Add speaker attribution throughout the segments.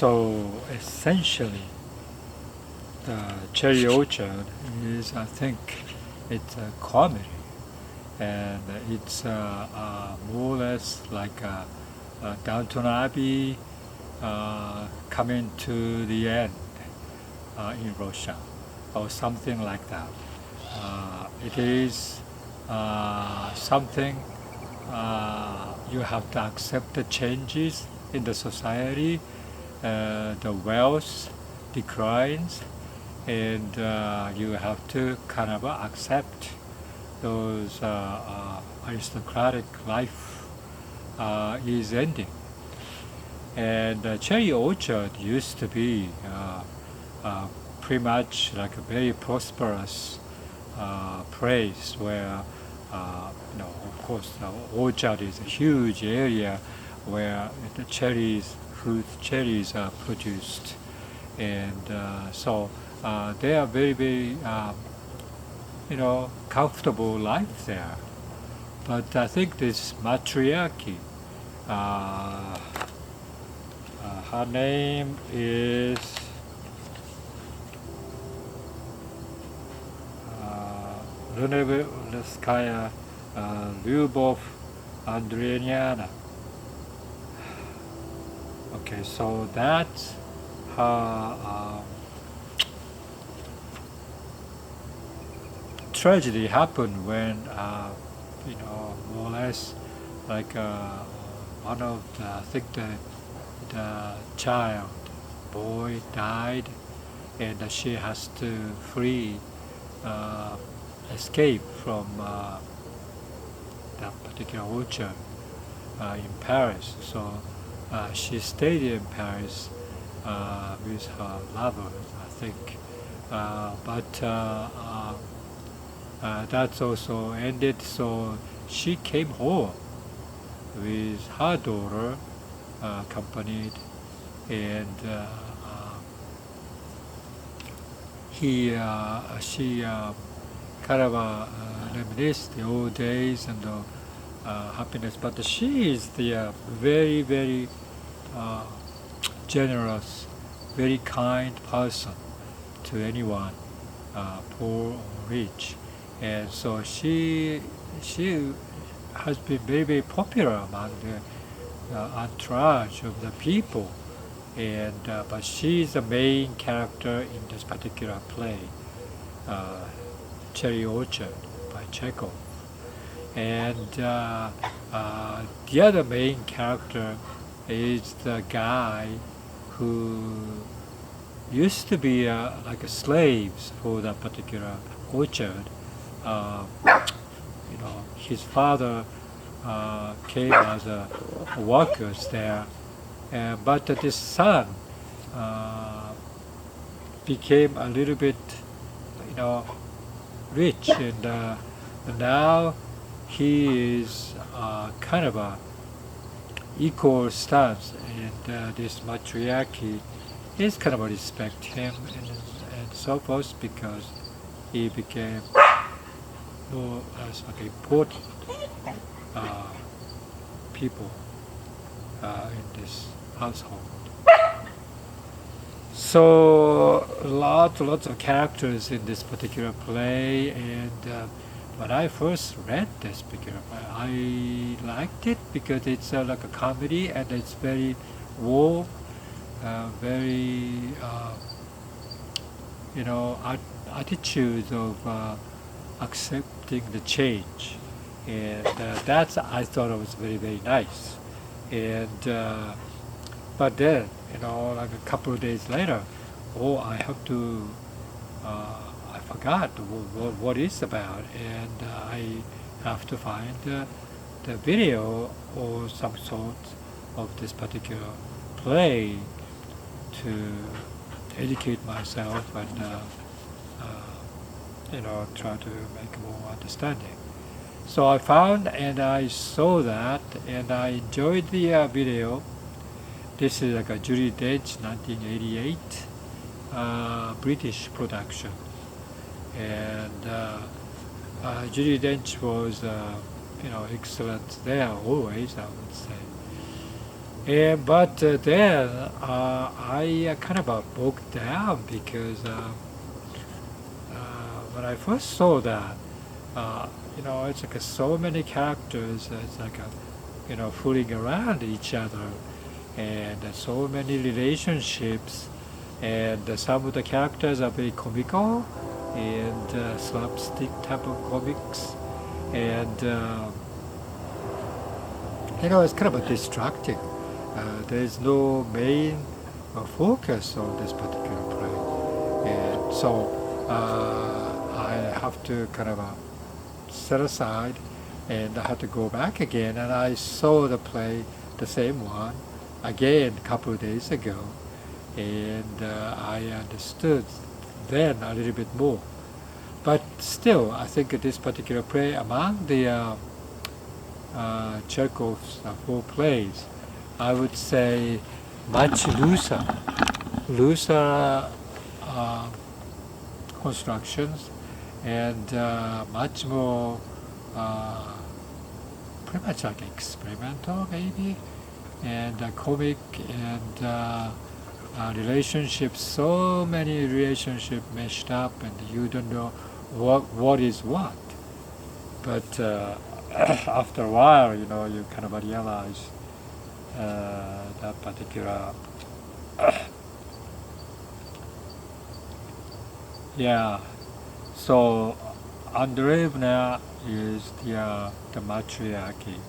Speaker 1: So essentially, the Cherry Orchard is, I think, it's a comedy, and it's more or less like Downton Abbey coming to the end in Russia, or something like that. It is something you have to accept the changes in the society. The wealth declines, and you have to kind of accept those aristocratic life is ending. And Cherry Orchard used to be pretty much like a very prosperous place where, of course, the orchard is a huge area where the cherries are produced, and so they are very, very, comfortable life there. But I think this matriarchy, her name is Renevskaya Lyubov Andreevna. Okay, so that's her tragedy happened when, more or less, like one of the, I think the child, boy died, and she has to flee, escape from that particular orchard in Paris. So she stayed in Paris with her lover, I think. But that's also ended, so she came home with her daughter, accompanied, and she kind of reminisced the old days and the happiness. But she is the very, very generous, very kind person to anyone, poor or rich. And so she has been very, very popular among the entourage of the people. And but she's the main character in this particular play, Cherry Orchard by Chekhov. And the other main character is the guy who used to be like a slaves for that particular orchard. His father came as a workers there, but this son became a little bit, rich, and now he is kind of a equal stance, and this matriarchy is kind of respect him and so forth, because he became more as like important people in this household. So lots of characters in this particular play, and when I first read this particular play, I liked it because it's like a comedy, and it's very warm, very attitude of accepting the change, and that's, I thought it was very, very nice. And but then, like a couple of days later, I have to, I forgot what it's about, and I have to find the video or some sort of this particular play to educate myself and try to make more understanding. So I found and I saw that, and I enjoyed the video. This is like a Judi Dench 1988 British production, and Judi Dench was excellent there always, I would say. But then I kind of broke down because when I first saw that, it's like so many characters. It's like fooling around each other, and so many relationships, and some of the characters are very comical and slapstick type of comics, and it's kind of a distracting. There's no main focus on this particular play, and so I have to kind of set aside, and I had to go back again, and I saw the play, the same one, again a couple of days ago, and I understood then a little bit more. But still, I think this particular play, among the Chekhov's four plays, I would say much looser uh, constructions, and much more pretty much like experimental maybe, and comic, and relationships, so many relationships meshed up, and you don't know what is what. But after a while, you kind of realize that particular yeah. So Andreevna is the matriarchy.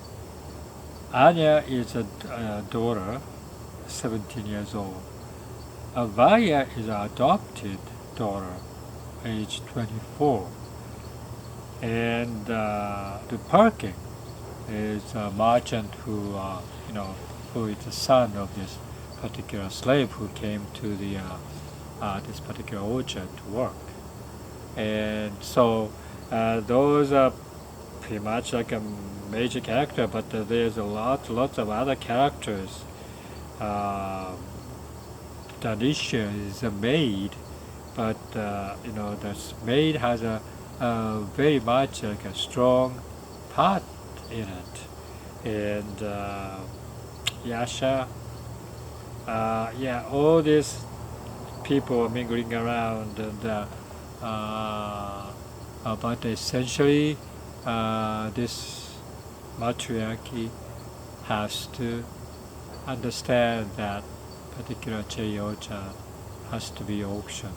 Speaker 1: Anya is a daughter, 17 years old. Avaya is an adopted daughter, age 24. And the Perkin is a merchant who is the son of this particular slave who came to this particular orchard to work. And so those are pretty much like a major character, but there's lots of other characters. Tanisha is a maid, but the maid has a very much like a strong part in it, and Yasha, all these people mingling around, and but essentially this matriarchy has to understand that particular cherry orchard has to be auctioned,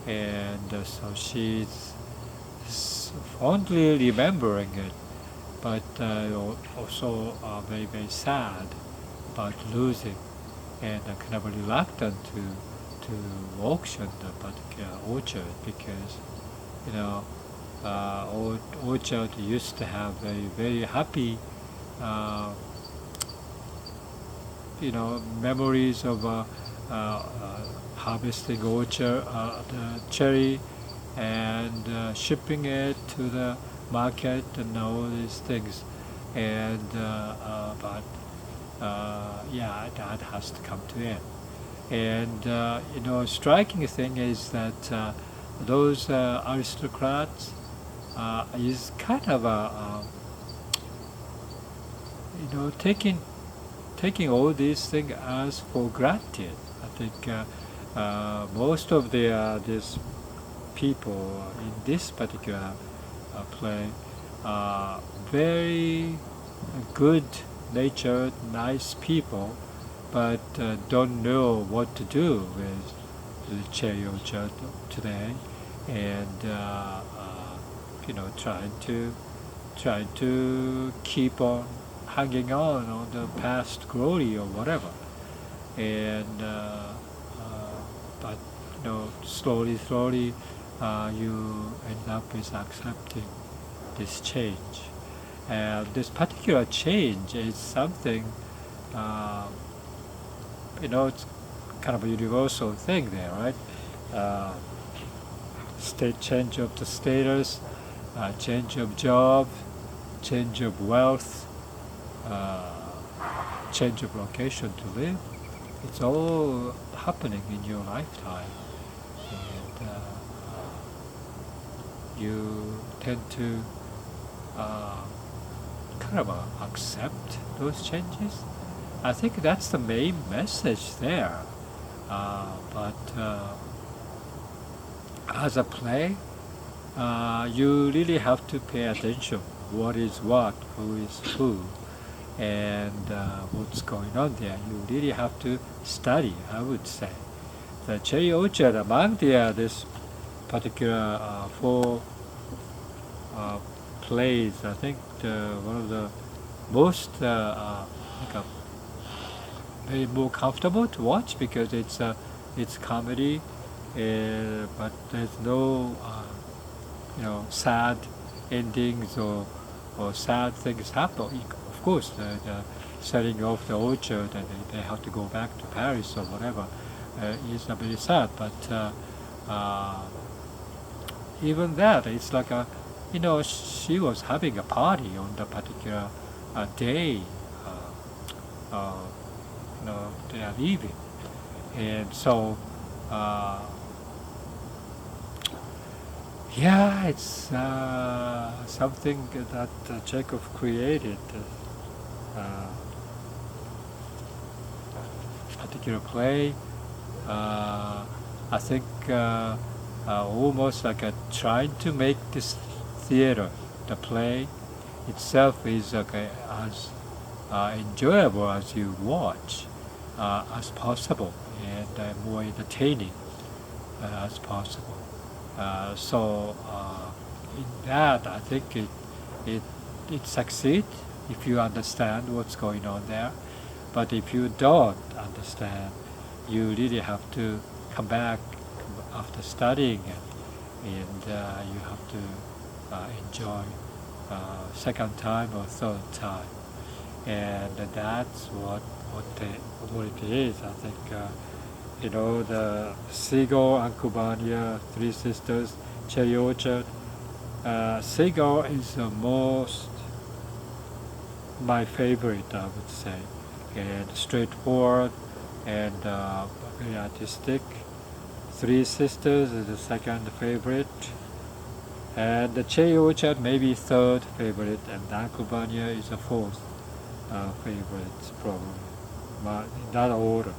Speaker 1: and so she's fondly remembering it, but also very, very sad about losing, and kind of reluctant to auction the particular orchard, because orchard used to have very, very happy memories of harvesting orchard, the cherry, and shipping it to the market and all these things. And but that has to come to end. And a striking thing is that those aristocrats is kind of taking all these things as for granted. I think most of these people in this particular play are very good natured, nice people, but don't know what to do with the cherry orchard today, and trying to keep on hanging on the past glory or whatever, and but slowly you end up with accepting this change. And this particular change is something, it's kind of a universal thing there, right? State change of the status, change of job, change of wealth, change of location to live. It's all happening in your lifetime, and you tend to kind of accept those changes, I think that's the main message there. But as a play, you really have to pay attention. What is what, who is who, and what's going on there. You really have to study, I would say. The cherry orchard among this particular four plays, I think one of the most like very more comfortable to watch because it's comedy, but there's no sad endings or sad things happen. Of course, the setting off the orchard and they have to go back to Paris or whatever is very sad. But even that, it's like she was having a party on the particular day. Uh, they are leaving, and so. Yeah, it's something that Chekhov created. Particular play. I think almost like trying to make this theater, the play itself, is as enjoyable as you watch as possible and more entertaining as possible. So in that, I think it succeeds if you understand what's going on there. But if you don't understand, you really have to come back after studying it, and you have to enjoy second time or third time, and that's what it is. I think the Seagull, Uncle Vanya, Three Sisters, Cherry Orchard. Seagull is the most my favorite, I would say, and straightforward and very artistic. Three Sisters is the second favorite, and the Cherry Orchard maybe third favorite, and Uncle Vanya is the fourth favorite, probably, but in that order.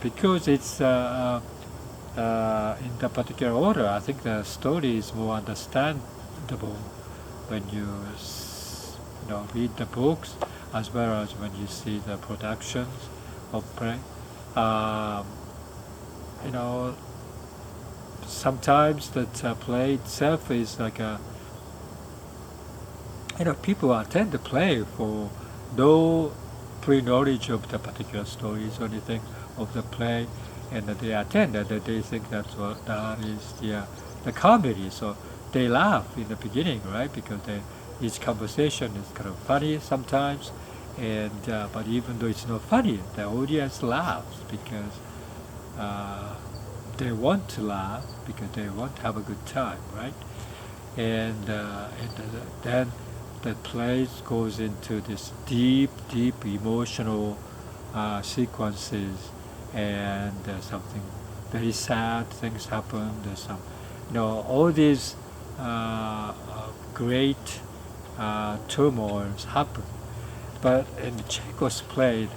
Speaker 1: Because it's in the particular order, I think the story is more understandable when you read the books as well as when you see the productions of play. Sometimes that play itself is like people tend to play for no pre-knowledge of the particular stories or anything of the play, and they attend and they think that is the comedy. So they laugh in the beginning, right? Because each conversation is kind of funny sometimes, and but even though it's not funny, the audience laughs because they want to laugh because they want to have a good time, right? And then the play goes into this deep emotional sequences, and something very sad things happen. There's some, all these great turmoils happen. But in Chekhov's play,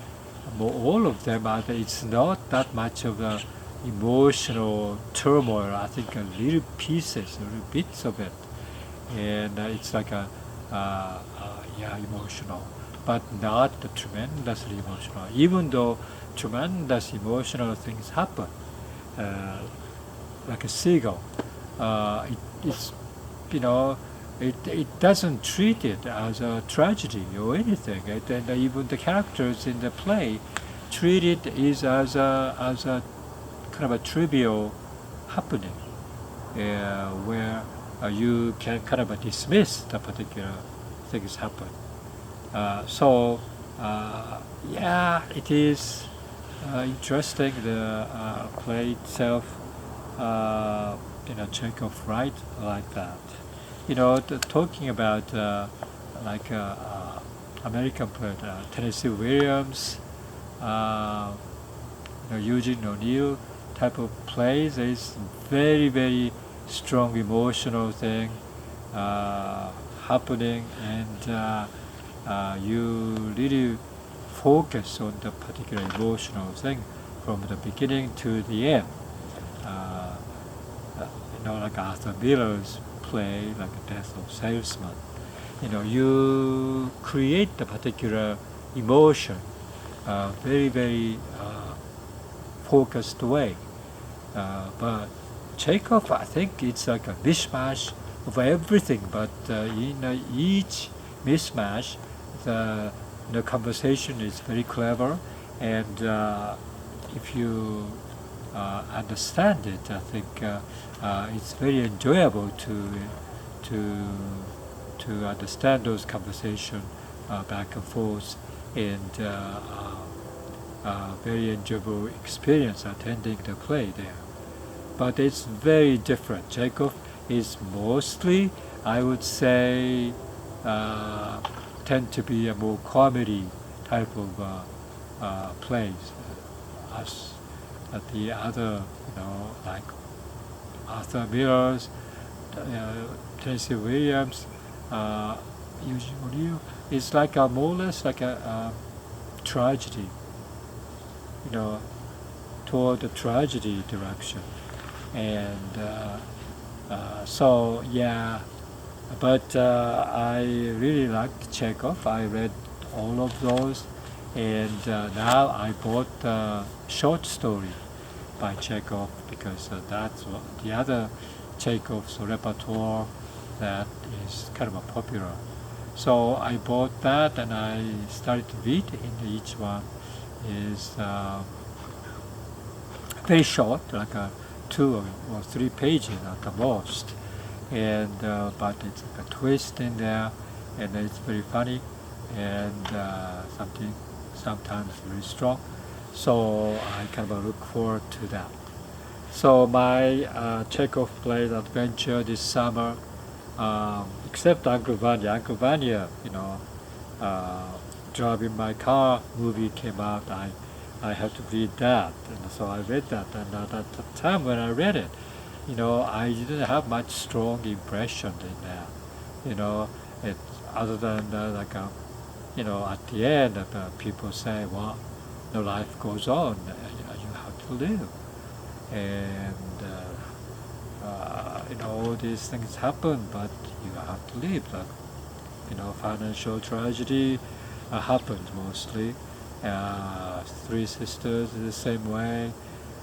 Speaker 1: all of them it's not that much of a emotional turmoil. I think little pieces, little bits of it, and it's like emotional, but not tremendously emotional. Even though tremendous emotional things happen, like a seagull, it doesn't treat it as a tragedy or anything. And even the characters in the play treat it as a kind of a trivial happening, where you can kind of dismiss the particular things happen. It is interesting, the play itself. Chekhov write like that. Talking about American poet Tennessee Williams, Eugene O'Neill type of plays. Is very very strong emotional thing happening, and you really focus on the particular emotional thing from the beginning to the end. Uh, like Arthur Miller's play, like Death of Salesman. You create the particular emotion, very, very focused way. But Chekhov, I think it's like a mishmash of everything, but in each mishmash, the conversation is very clever, and if you understand it, I think it's very enjoyable to understand those conversations back and forth, and very enjoyable experience attending the play there. But it's very different. Chekhov is mostly, I would say, tend to be a more comedy type of plays. As the other, like Arthur Miller's, Tennessee Williams, usually it's like more or less like a tragedy, toward the tragedy direction. And so, yeah, but I really liked Chekhov. I read all of those, and now I bought the short story by Chekhov, because that's the other Chekhov's repertoire that is kind of popular. So I bought that, and I started to read, and each one is very short, like 2 or 3 pages at the most, and but it's like a twist in there, and it's very funny, and sometimes very strong. So I kind of look forward to that. So my Chekhov plays adventure this summer, except Uncle Vanya. Uncle Vanya, driving my car movie came out. I had to read that, and so I read that. And at the time when I read it, I didn't have much strong impression in there. It other than at the end, people say, well, the life goes on. You have to live, and all these things happen, but you have to live. Financial tragedy happens mostly. 3 sisters the same way,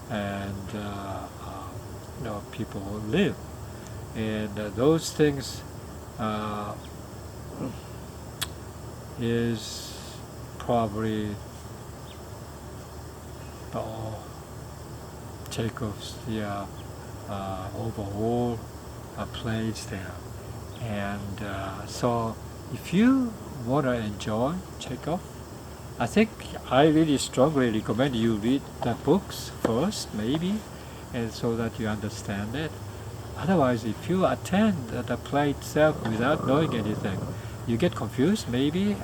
Speaker 1: and people live, and those things is probably Chekhov's overall plays there. And so if you want to enjoy Chekhov, I think I really strongly recommend you read the books first, maybe, and so that you understand it. Otherwise, if you attend the play itself without knowing anything, you get confused, maybe,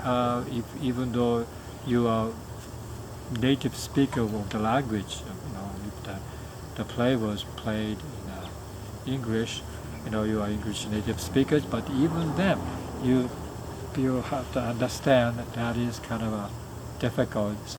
Speaker 1: even though you are native speaker of the language. If the play was played in English, you are English native speakers, but even then, you have to understand that is kind of difficult.